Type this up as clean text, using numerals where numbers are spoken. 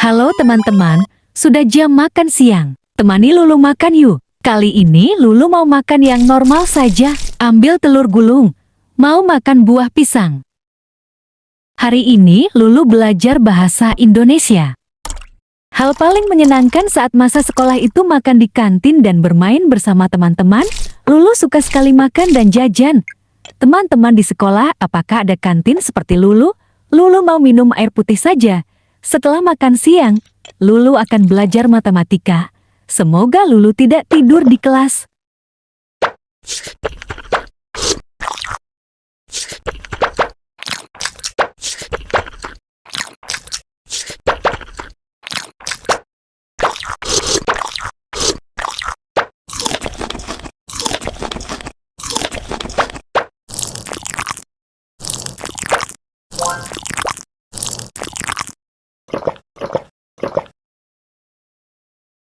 Halo teman-teman, sudah jam makan siang. Temani Lulu makan yuk. Kali ini Lulu mau makan yang normal saja. Ambil telur gulung. Mau makan buah pisang. Hari ini Lulu belajar bahasa Indonesia. Hal paling menyenangkan saat masa sekolah itu makan di kantin dan bermain bersama teman-teman. Lulu suka sekali makan dan jajan. Teman-teman di sekolah, apakah ada kantin seperti Lulu? Lulu mau minum air putih saja. Setelah makan siang, Lulu akan belajar matematika. Semoga Lulu tidak tidur di kelas.